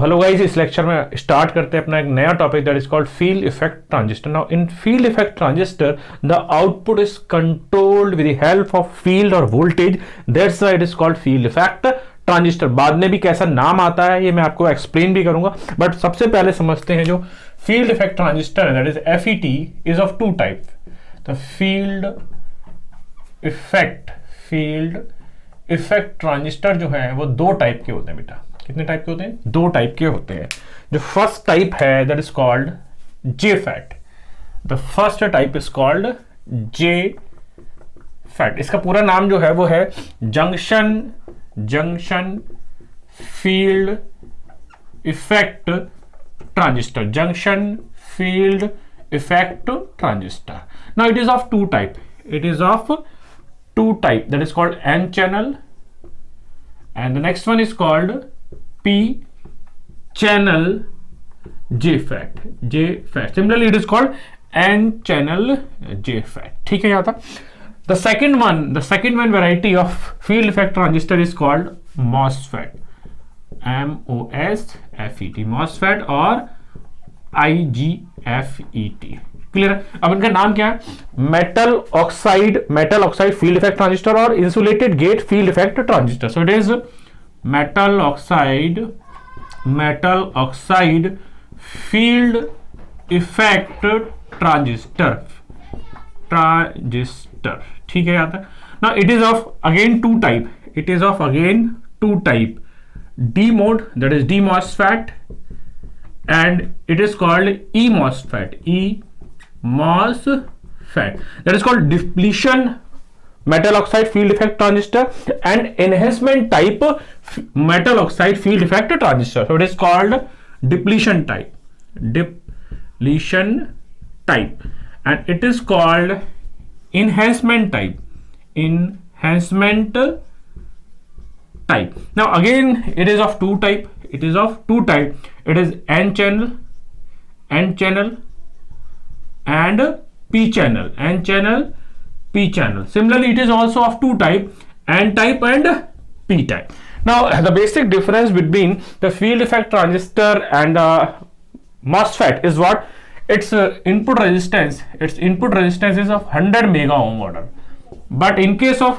Hello guys, इस lecture में start करते हैं अपना एक नया topic that is called field effect transistor. Now in field effect transistor the output is controlled with the help of field और voltage, that's why it is called field effect transistor. बाद में भी कैसा नाम आता है ये मैं आपको एक्सप्लेन भी करूंगा, बट सबसे पहले समझते हैं जो फील्ड इफेक्ट ट्रांजिस्टर है that is FET is of two type. The field effect transistor जो है वो दो टाइप के होते हैं बेटा. कितने टाइप के होते हैं? दो टाइप के होते हैं. जो फर्स्ट टाइप है that is called JFET. The first type is called JFET. इसका पूरा नाम जो है वो है junction field effect transistor. Junction field effect transistor. Now it is of two type. It is of two type, that is called N channel, and the next one is called P channel JFET. Similarly it is called N channel JFET. ठीक है यहाँ तक. The second one variety of field effect transistor is called MOSFET. MOSFET और IGFET. Clear है. अब इनका नाम क्या है? Metal oxide field effect transistor और insulated gate field effect transistor. So it is metal oxide field effect transistor. ठीक है. आता now it is of again two type. D mode, that is D MOSFET, and it is called E MOSFET. That is called depletion metal oxide field effect transistor and enhancement type metal oxide field effect transistor. So it is called depletion type, and it is called enhancement type. Now again it is of two type. It is N channel and P channel. Similarly it is also of two type, N type and P type. Now the basic difference between the field effect transistor and MOSFET is what? Its input resistance is of 100 mega ohm order, but in case of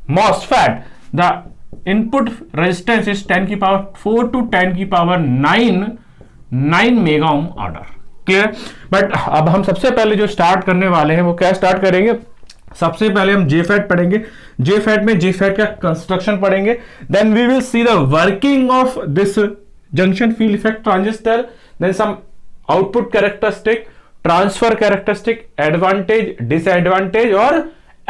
MOSFET the input resistance is 10 की power 4 to 10 की power 9 mega ohm order. Clear. But अब हम सबसे पहले जो start करने वाले हैं वो क्या स्टार्ट करेंगे? सबसे पहले हम JFET पढ़ेंगे. JFET में JFET का कंस्ट्रक्शन पढ़ेंगे. Then we will see the working of this junction field effect transistor, then some output characteristic, transfer characteristic, advantage, disadvantage और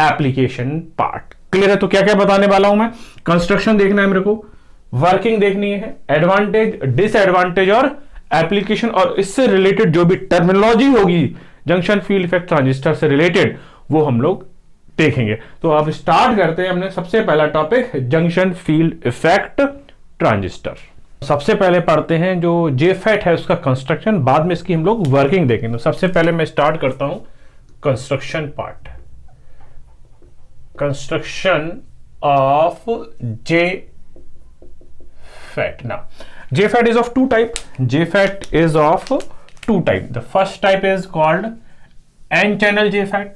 एप्लीकेशन पार्ट. क्लियर है. तो क्या क्या बताने वाला हूं मैं? कंस्ट्रक्शन देखना है मेरे को, वर्किंग देखनी है, एडवांटेज, डिसएडवांटेज और एप्लीकेशन, और इससे रिलेटेड जो भी टर्मिनोलॉजी होगी जंक्शन फील्ड इफेक्ट ट्रांजिस्टर से रिलेटेड वो हम लोग देखेंगे. तो अब स्टार्ट करते हैं. हमने सबसे पहला topic junction field effect transistor. सबसे पहले पढ़ते हैं जो JFET है उसका कंस्ट्रक्शन, बाद में इसकी हम लोग वर्किंग देखेंगे. तो सबसे पहले मैं स्टार्ट करता हूं construction part. Construction of JFET. Now JFET is of two type. The first type is called N channel JFET.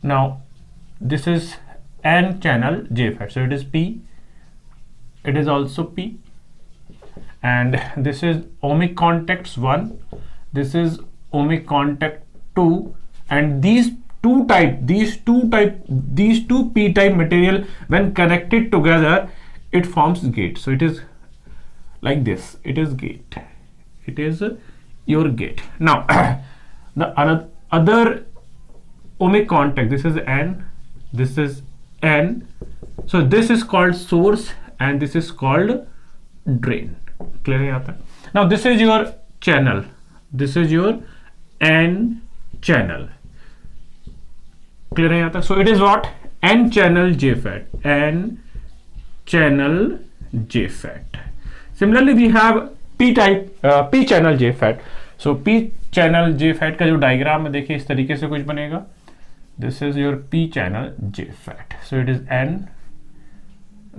Now this is N channel JFET, so it is P, it is also P, and this is ohmic contacts 1, this is ohmic contact 2, and these two P type material when connected together it forms gate. So it is like this. It is gate. It is your gate. Now the other ohmic contact, this is N, this is N. So this is called source and this is called drain. Clear है यहाँ तक? Now this is your channel. This is your N channel. Clear है यहाँ तक? सो it is what? N channel JFET. Similarly we have P channel JFET. So P channel JFET का जो diagram में देखिए इस तरीके से कुछ बनेगा. This is your P channel JFET. So it is N,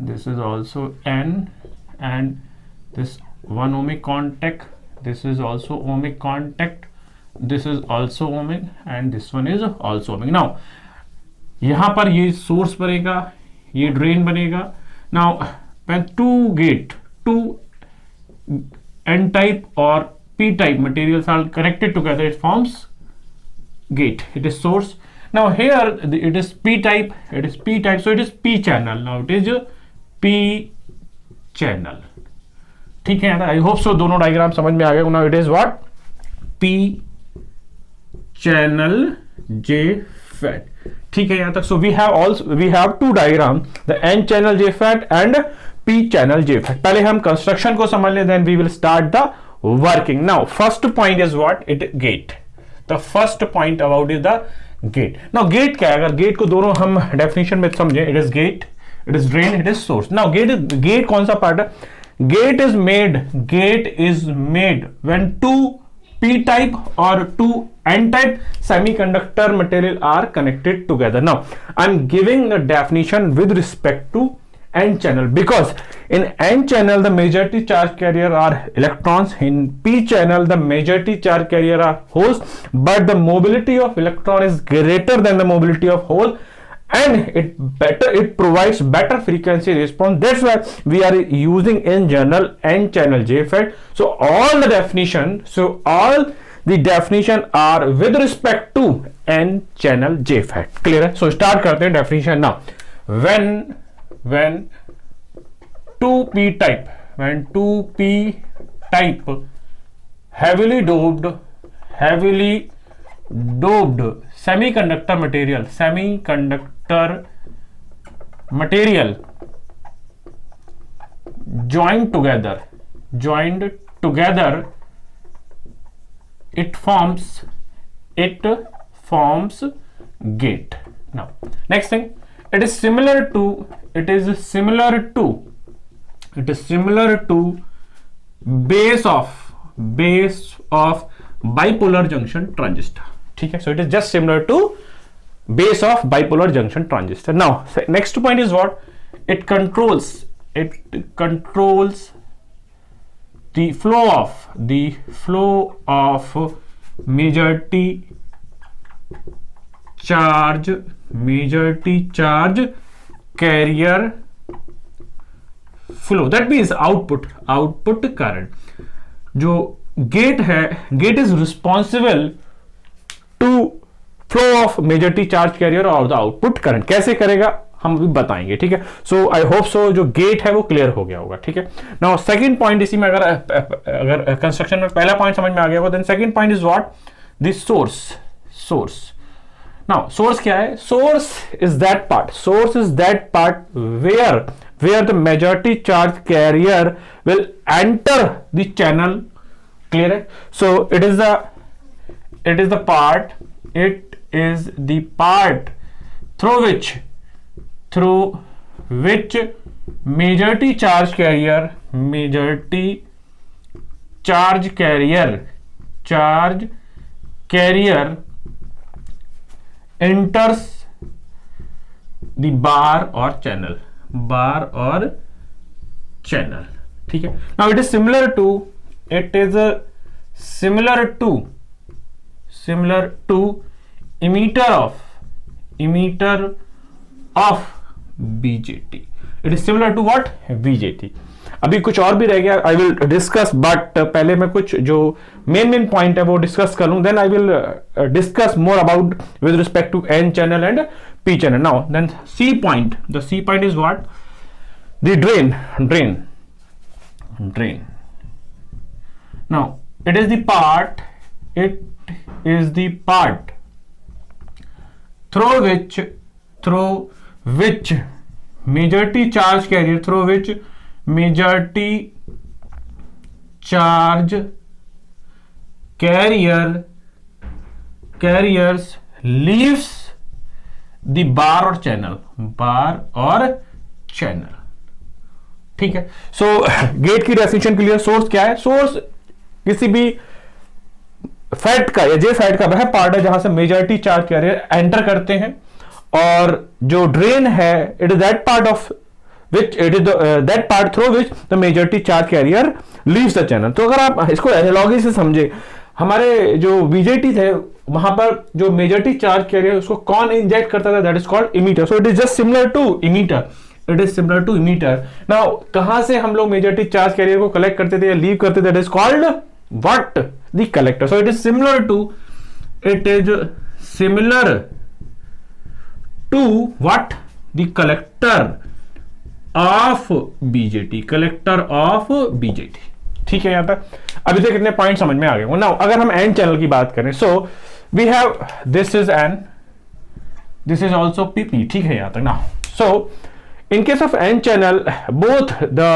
this is also N, and this one ohmic contact, this is also ohmic contact, this is also ohmic and this one is also ohmic. Now यहाँ पर ये source बनेगा, ये drain बनेगा. Now when two n type or p type materials are connected together, it forms gate. It is source. Now here it is p type, so it is p channel. Now it is p channel. ठीक है, I hope so दोनों diagram समझ में आ गए. Now it is what, p channel JFET. ठीक है यहाँ तक. So we have two diagram, the n channel JFET and p channel JFET. पहले हम कंस्ट्रक्शन को समझ लें, then we will start the working. Now first point is what, it gate. The first point about is the gate. Now gate क्या है, अगर gate को दोनों हम डेफिनेशन में समझे, it is get, it is drain, it is source. Now get कौन सा पार्ट है? Gate is made when two p type or two n type semiconductor material are connected together. Now I'm giving a definition with respect to n channel, because in n channel the majority charge carrier are electrons, in p channel the majority charge carrier are holes, but the mobility of electron is greater than the mobility of hole, and it provides better frequency response. That's why we are using in general n channel JFET. So all the definition are with respect to n channel JFET. Clear है? So start करते हैं definition now. When 2p type heavily doped semiconductor material joined together, it forms gate. Now next thing, it is similar to base of bipolar junction transistor. ठीक है, so it is just similar to base of bipolar junction transistor. Now next point is what, it controls the flow of majority charge carrier flow. That means output current. जो gate है, gate is responsible to flow of majority charge carrier और the output current. कैसे करेगा हम अभी बताएंगे. ठीक है, सो आई होप सो जो गेट है वो क्लियर हो गया होगा. ठीक है, नाउ सेकंड पॉइंट, इसी में अगर कंस्ट्रक्शन में पहला पॉइंट समझ में आ गया होगा, then second point is what, the source. Now source क्या है? Source is that part where the majority charge carrier will enter the channel. Clear है? So it is the part through which majority charge carrier enters the bar or channel. ठीक है, now it is similar to emitter of BJT. It is similar to what? BJT. अभी कुछ और भी रह गया, आई will discuss, but पहले मैं कुछ जो मेन पॉइंट है वो डिस्कस कर लूं, then I will discuss more about with respect to N channel and P channel. Now then C point, the C point is what, the drain. Now it is the part through which majority charge carriers leaves the bar or channel. ठीक है, सो gate की definition clear. Source क्या है? Source किसी भी fat का या जे fat का वह पार्ट है जहां से मेजॉरिटी चार्ज कैरियर एंटर करते हैं, और जो ड्रेन है, it is that part of which it is that part through which the majority charge carrier leaves the channel. तो अगर आप इसको एनालॉजी से समझे, हमारे जो बीजेटी थे वहां पर जो मेजॉरिटी चार्ज कैरियर उसको कौन इंजेक्ट करता था, that is called emitter. So it is just similar to emitter. It is similar to emitter. Now कहां से हम लोग मेजॉरिटी चार्ज कैरियर को कलेक्ट करते थे या लीव करते थे, that is called what, the collector. So it is similar to, it is similar to what, the collector of BJT, collector of BJT. ठीक है, यहां तक अभी तक कितने पॉइंट समझ में आ गए. नाउ अगर हम एन चैनल की बात करें, so we have this is N, this is also PP. ठीक है यहां तक. Now so in case of n channel, both the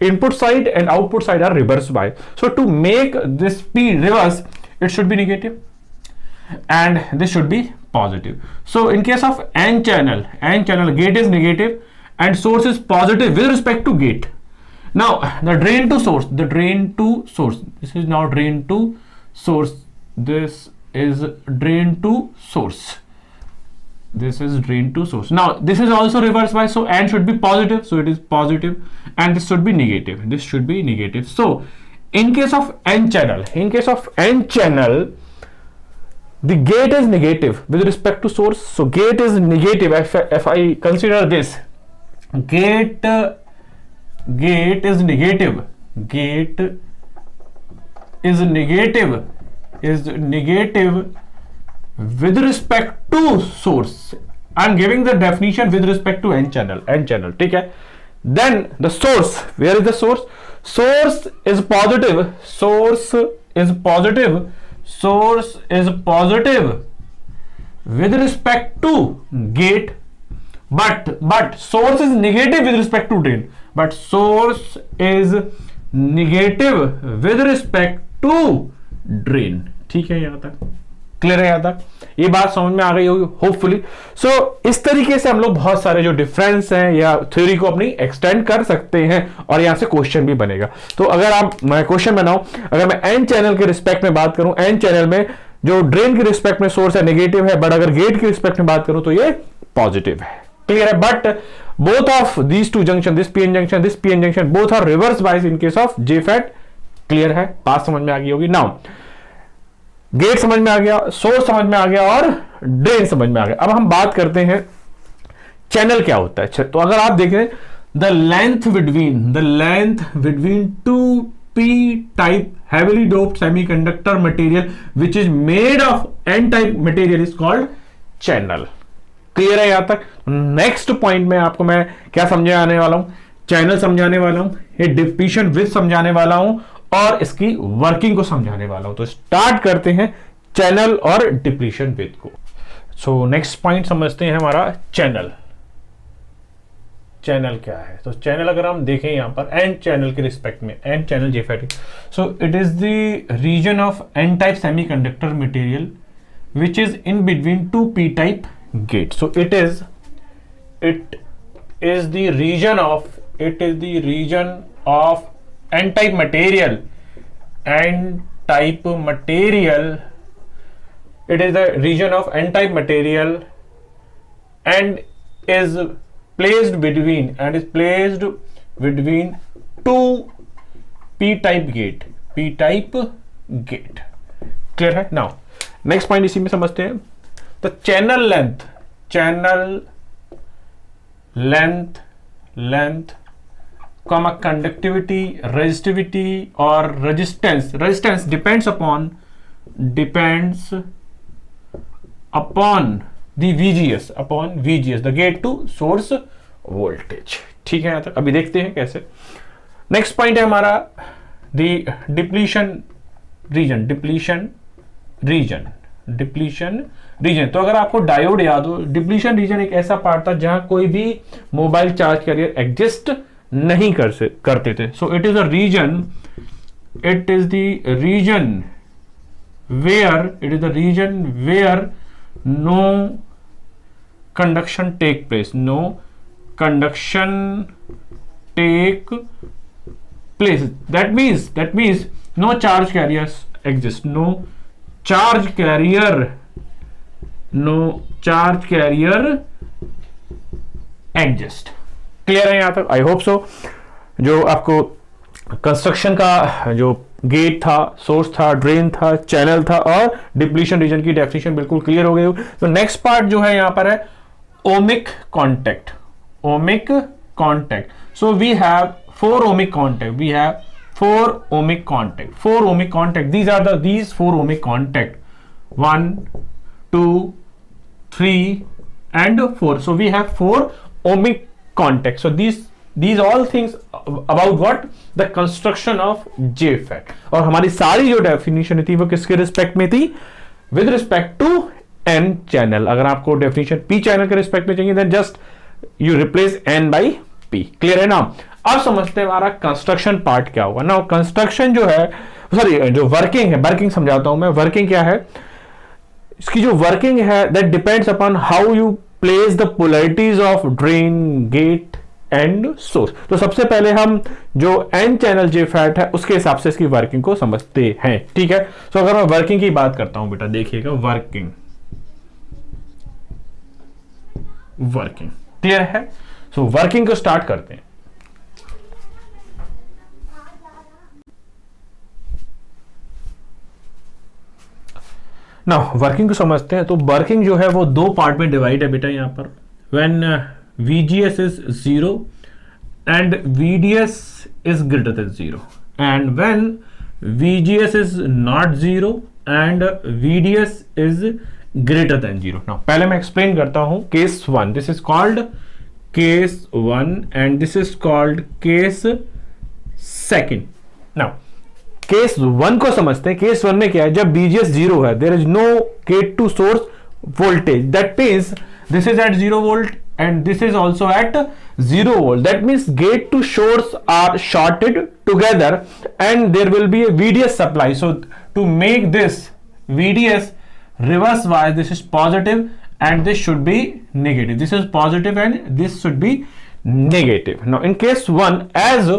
input side and output side are reversed by. So to make this p reverse, it should be negative and this should be positive. So in case of n channel gate is negative and source is positive with respect to gate. Now the drain to source, this is now drain to source, this is drain to source, this is drain to source. Now this is also reversed by, so n should be positive, so it is positive, and this should be negative, this should be negative. So in case of n channel, the gate is negative with respect to source. So gate is negative. If I consider this, gate is negative, with respect to source. I'm giving the definition with respect to n channel. ठीक है. Then the source, where is the source? Source is positive with respect to gate, but source is negative with respect to drain, but source is negative with respect to drain. ठीक है, यहां तक clear है, यहां तक ये बात समझ में आ गई होगी होपफुली. सो इस तरीके से हम लोग बहुत सारे जो डिफरेंस हैं या थ्योरी को अपनी एक्सटेंड कर सकते हैं और यहां से क्वेश्चन भी बनेगा. तो अगर मैं क्वेश्चन बनाऊं, अगर मैं एन चैनल के रिस्पेक्ट में बात करूं, एन चैनल में जो ड्रेन के रिस्पेक्ट में सोर्स है नेगेटिव है, बट अगर गेट के रिस्पेक्ट में बात करूं तो ये पॉजिटिव है. क्लियर है. But both of these two junction, this PN junction both are reverse bias in case of JFET. Clear है, बात समझ में आ गई होगी. नाउ गेट समझ में आ गया, सोर्स समझ में आ गया और ड्रेन समझ में आ गया. अब हम बात करते हैं चैनल क्या होता है. तो अगर आप देखें, the length between two p type heavily doped semiconductor material which is made of n type material is called channel. Clear है यहां तक. नेक्स्ट पॉइंट में आपको मैं क्या समझाने वाला हूं, चैनल समझाने वाला हूं, ये डिप्लीशन विड्थ समझाने वाला हूं और इसकी वर्किंग को समझाने वाला हूं. तो स्टार्ट करते हैं चैनल और डिप्लीशन विड्थ को. सो नेक्स्ट पॉइंट समझते हैं हमारा चैनल. चैनल क्या है? तो चैनल अगर हम देखें यहां पर एन चैनल के रिस्पेक्ट में, N channel JFET, so it is the region of N type semiconductor material which is in between two P type gate. So it is the region of n type material, it is the region of n type material and is placed between two p type gate. Clear है. now next point इसी में समझते हैं. तो channel length comma conductivity, resistivity or resistance depends upon the VGS, the gate to source voltage. ठीक है यहां तक. अभी देखते हैं कैसे. नेक्स्ट पॉइंट है हमारा the depletion region. तो अगर आपको डायोड याद हो, डिप्लीशन रीजन एक ऐसा पार्ट था जहां कोई भी मोबाइल चार्ज कैरियर एग्जिस्ट नहीं करते थे. So it is the region where no conduction take place, that means no charge carriers exist, no charge carrier exist. Clear है यहाँ तक? I hope so. जो आपको कंस्ट्रक्शन का जो गेट था, सोर्स था, ड्रेन था, चैनल था और डिप्लीशन रीजन की डेफिनेशन बिल्कुल क्लियर हो गई। तो नेक्स्ट पार्ट जो है यहाँ पर है ohmic contact. Ohmic contact, so we have 4 ohmic contact. We have 4 ohmic contact. 4 ohmic contact. These are these 4 ohmic contact. 1, 2, 3, and 4. So we have 4 ohmic contact. So these all things about what the construction of JFET. और हमारी सारी जो definition थी वो किसके respect में थी? With respect to N channel. अगर आपको डेफिनेशन P चैनल के रिस्पेक्ट में चाहिए, then just you replace N by P। Clear है ना? अब समझते हैं हमारा कंस्ट्रक्शन पार्ट क्या होगा ना। कंस्ट्रक्शन जो है, सॉरी जो वर्किंग है, वर्किंग समझाता हूं मैं। वर्किंग क्या है? इसकी जो वर्किंग है that depends upon how you place the polarities of drain, gate and source. तो सबसे पहले हम जो एन चैनल JFET है उसके हिसाब से इसकी वर्किंग को समझते हैं, ठीक है? तो अगर मैं वर्किंग की बात करता हूं बेटा, देखिएगा वर्किंग, वर्किंग क्लियर है? सो वर्किंग को स्टार्ट करते हैं। नाउ वर्किंग को समझते हैं। तो वर्किंग जो है वो 2 पार्ट में डिवाइड है बेटा यहाँ पर। When VGS is 0 and VDS is greater than 0, and when VGS is not 0 and VDS is greater than 0। Now पहले मैं एक्सप्लेन करता हूं case 1। This is called case 1 and this is called case 2। Now case 1 को समझते हैं। Case 1 में क्या है? जब VGS 0 है, there is no gate to source voltage, that means this is at 0 volt and this is also at 0 volt. That means gate to source are shorted together and there will be a VDS supply. So to make this VDS reverse bias, this is positive and this should be negative. This is positive and this should be negative. Now in case 1, as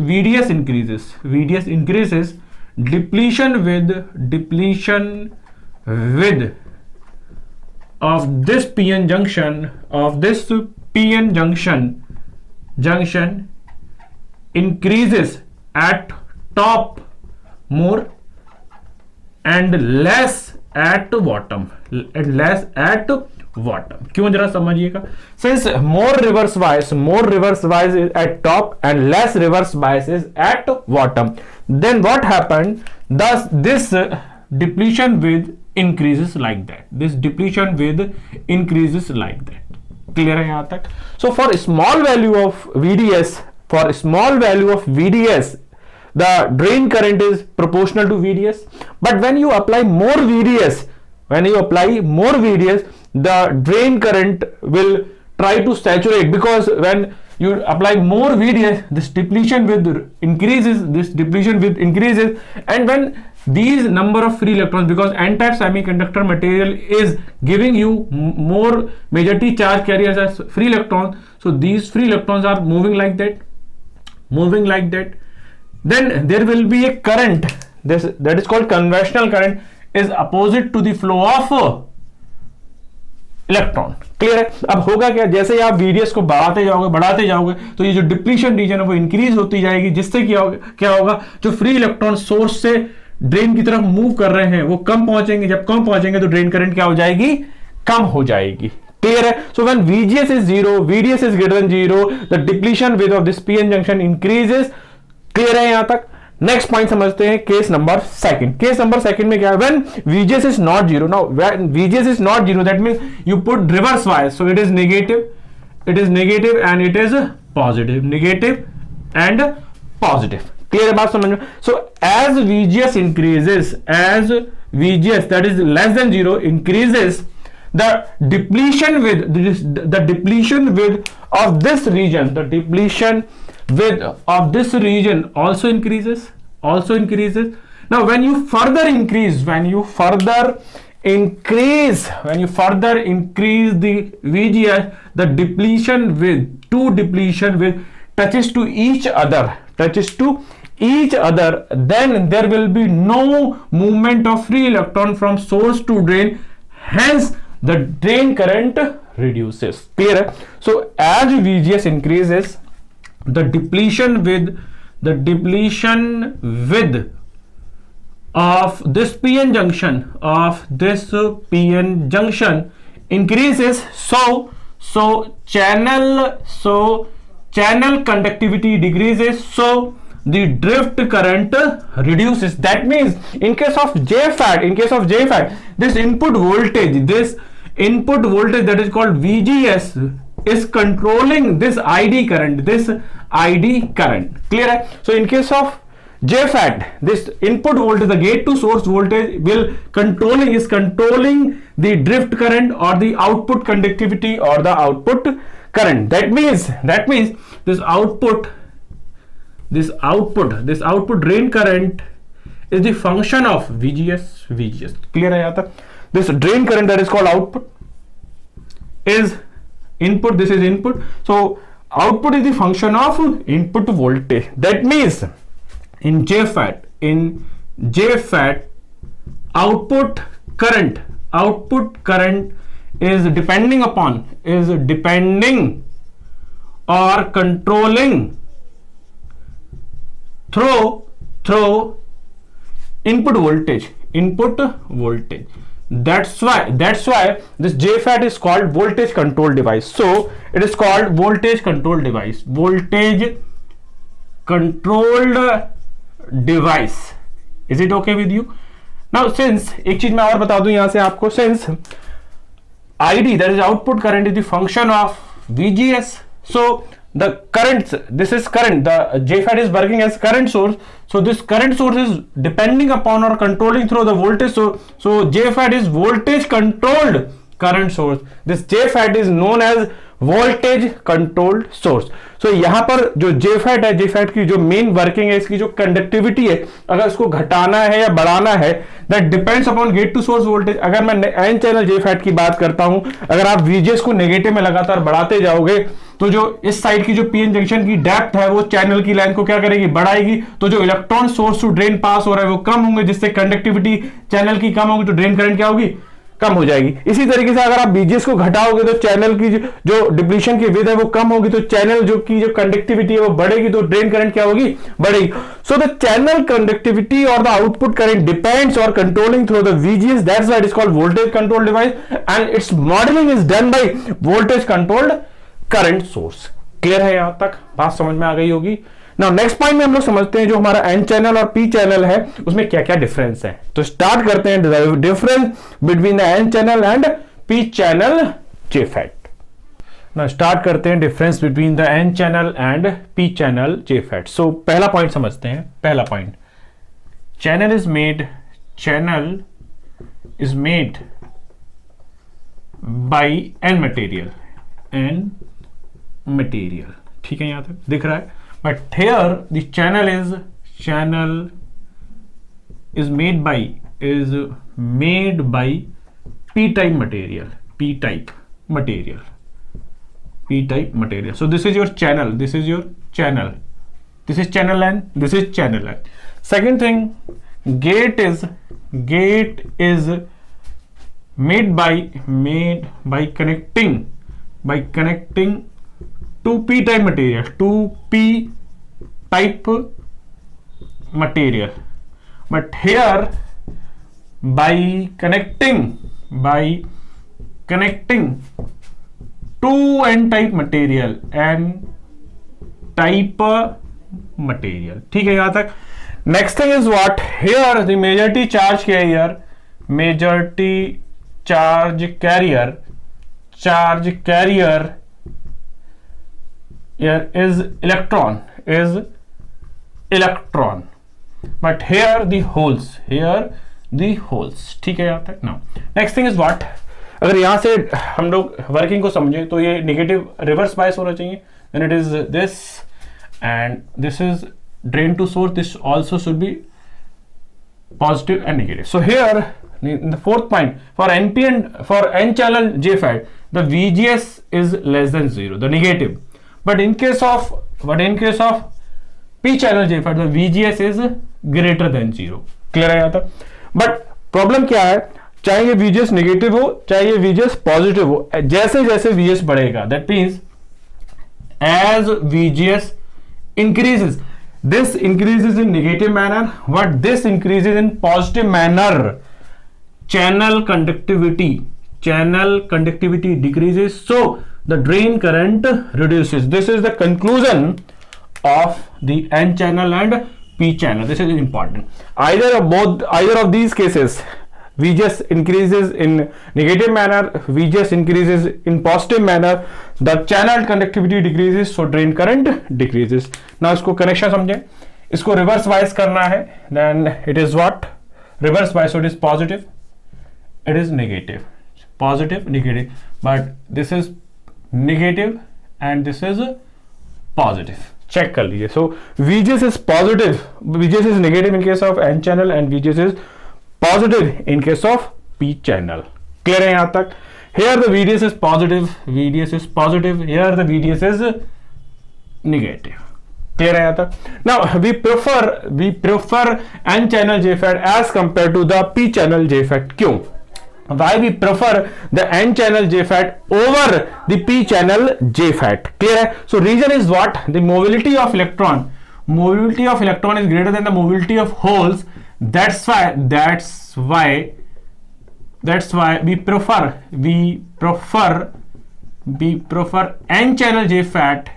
VDS increases, depletion with of this PN junction increases at top more and less at bottom, क्यों जरा समझिएगा। Since more reverse bias is at top and less reverse bias is at bottom, then what happened? Thus this depletion width increases like that. This depletion width increases like that. Clear है यहाँ तक? So for a small value of VDS, the drain current is proportional to VDS. But when you apply more VDS, the drain current will try to saturate, because when you apply more VDS, this depletion width increases, and when these number of free electrons, because n-type semiconductor material is giving you more majority charge carriers as free electrons, so these free electrons are moving like that, then there will be a current, that is called conventional current, is opposite to the flow of electron. Clear है? अब होगा क्या? जैसे आप VDS को बढ़ाते जाओगे तो ये जो डिप्लीशन रीजन है वो इंक्रीज होती जाएगी, जिससे क्या होगा, जो फ्री इलेक्ट्रॉन सोर्स से ड्रेन की तरफ मूव कर रहे हैं वो कम पहुंचेंगे। जब कम पहुंचेंगे तो ड्रेन करंट क्या हो जाएगी? कम हो जाएगी। क्लियर है? So when VGS is 0, VDS is greater than 0, the depletion width of this PN junction increases। Clear है यहां तक? नेक्स्ट पॉइंट समझते हैं केस नंबर 2। केस नंबर 2 में क्या है? When VGS is not 0, now when VGS is not 0, that means you put reverse bias, so it is negative and it is positive, negative and positive। Clear है बात समझ में? सो as VGS that is less than 0 increases, the depletion width of this region, also increases. Now when you further increase the VGS, the depletion width touches to each other, then there will be no movement of free electron from source to drain, hence the drain current reduces. Clear है? So as VGS increases, the depletion width of this PN junction increases, so channel conductivity decreases, so the drift current reduces. That means in case of JFET, this input voltage that is called VGS is controlling this ID current. Clear है? So in case of JFET, this input voltage, the gate to source voltage is controlling the drift current or the output conductivity or the output current. That means this output drain current is the function of VGS. Clear है यहाँ तक? This drain current that is called output is input. This is input. So output is the function of input voltage. That means in JFET, output current is depending or controlling through input voltage. That's why this JFET is called voltage control device. So it is called voltage control device. Is it okay with you? Now since एक चीज मैं और बता दूं यहां से आपको, since ID, that is output current, is the function of VGS, so the current, this is current, the JFET is working as current source, so this current source is depending upon or controlling through the voltage. So JFET is voltage controlled current source. This JFET is known as voltage controlled source. So यहाँ पर जो JFET है, JFET की जो main working है, इसकी जो conductivity है, अगर इसको घटाना है या बढ़ाना है, that depends upon gate to source voltage. अगर मैं एन चैनल JFET की बात करता हूं, अगर आप VGS को नेगेटिव में लगातार बढ़ाते जाओगे तो जो इस साइड की जो PN जंक्शन की डेप्थ है वो चैनल की लाइन को क्या करेगी, बढ़ाएगी. तो जो इलेक्ट्रॉन सोर्स टू ड्रेन पास हो रहा है वो कम होंगे, जिससे कंडक्टिविटी चैनल की कम होगी, तो ड्रेन करंट क्या होगी, कम हो जाएगी. इसी तरीके से अगर आप VGS को घटाओगे तो चैनल की जो डिप्लीशन की विड्थ है वो कम होगी, तो चैनल जो कंडक्टिविटी है वो बढ़ेगी, तो ड्रेन करंट क्या होगी, बढ़ेगी. सो द चैनल कंडक्टिविटी और द आउटपुट करंट डिपेंड्स और controlling through the VGS. That's why it is called voltage control device and it's modelling is done by voltage controlled current source. Clear है? यहां तक बात समझ में आ गई होगी. नाउ नेक्स्ट पॉइंट में हम लोग समझते हैं जो हमारा एन चैनल और पी चैनल है उसमें क्या क्या डिफरेंस है. तो स्टार्ट करते हैं difference between the N channel and P channel JFET. Now start करते हैं difference between the N channel and P channel JFET. So पहला पॉइंट समझते हैं. पहला पॉइंट, channel is made by N material. ठीक है, यहां तक दिख रहा है. But here the channel is made by p-type material. So this is your channel. This is channel N. This is channel N. Second thing, gate is made by connecting two p-type material. But here by connecting two n-type material. ठीक है यहां तक. Next thing is what, here the majority charge career here is electron, but here the holes. ठीक है यहां तक. Now next thing is what, अगर यहां से हम लोग वर्किंग को समझे तो ये नेगेटिव रिवर्स बायस होना चाहिए. Then it is this and this is drain to source. This also should be positive and negative. So here in the fourth point, for n channel JFET, the VGS is less than 0, the negative. But in case of P channel JFET, the VGS is greater than 0. Clear है यहाँ तक. But problem क्या है चाहे ये VGS negative हो चाहे ये VGS पॉजिटिव हो, जैसे जैसे VGS बढ़ेगा, that means as VGS increases, this increases in negative manner, but this increases in positive manner. Channel conductivity decreases, so the drain current reduces. This is the conclusion of the N channel and P channel. This is important. Either of these cases, VGS increases in negative manner, VGS increases in positive manner, the channel conductivity decreases, so drain current decreases. Now इसको connection समझें, इसको reverse bias करना है, then it is what? Reverse bias, so it is positive, it is negative, positive, negative, but this is negative and this is positive. Check कर लीजिए. So VGS is positive, VGS is negative in case of N channel and VGS is positive in case of P channel. Clear है यहाँ तक? Here the VDS is positive, VDS is positive. Here the VDS is negative. Clear है यहाँ तक? Now we prefer N channel JFET as compared to the P channel JFET. क्यों? Why we prefer the N channel JFET over the P channel JFET? Clear है? So reason is what? The mobility of electron is greater than the mobility of holes. That's why we prefer N channel JFET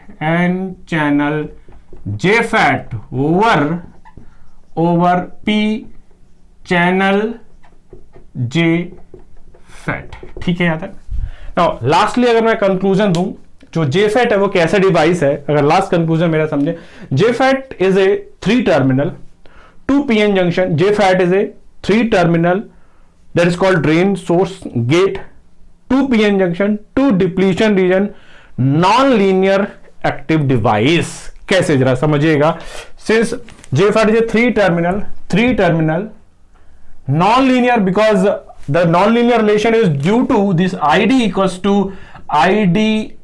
over P channel JFET. ठीक है यहाँ तक? Now lastly अगर मैं conclusion दूं, जो JFET है वो कैसा डिवाइस है, अगर लास्ट कंक्लूजन मेरा समझे, JFET is a 3 terminal 2 PN junction. JFET is a 3 terminal that is called drain source gate, 2 PN junction, 2 depletion region, non-linear active device. कैसे जरा समझिएगा. Since JFET is a 3 terminal non-linear, because the non-linear relation is due to this ID equals to IDSS1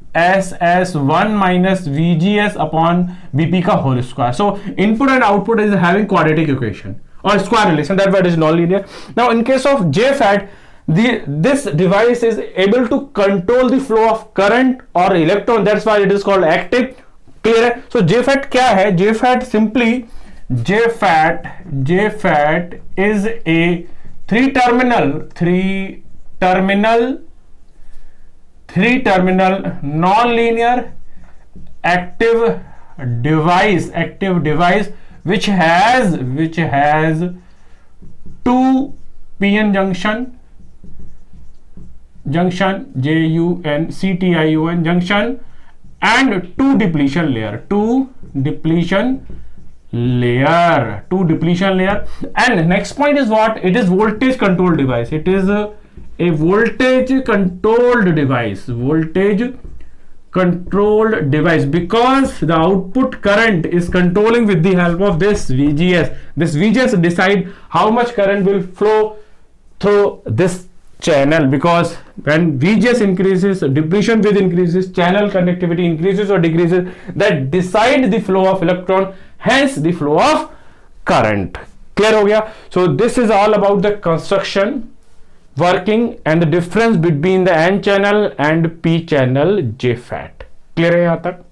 minus VGS upon BP का whole square. So input and output is having quadratic equation or square relation. That's why it is non-linear. Now in case of JFET, this device is able to control the flow of current or electron. That's why it is called active. Clear है? So JFET क्या है? JFET is a 3 terminal non-linear active device which has 2 PN junction JUNCTION junction and 2 depletion layer. And next point is what? It is voltage controlled device. It is a voltage controlled device because the output current is controlling with the help of this VGS. This VGS decide how much current will flow through this channel, because when VGS increases, depletion width increases, channel conductivity increases or decreases, that decide the flow of electron, hence the flow of current. Clear हो गया? So this is all about the construction, working and the difference between the N channel and P channel JFET. Clear है यहाँ तक?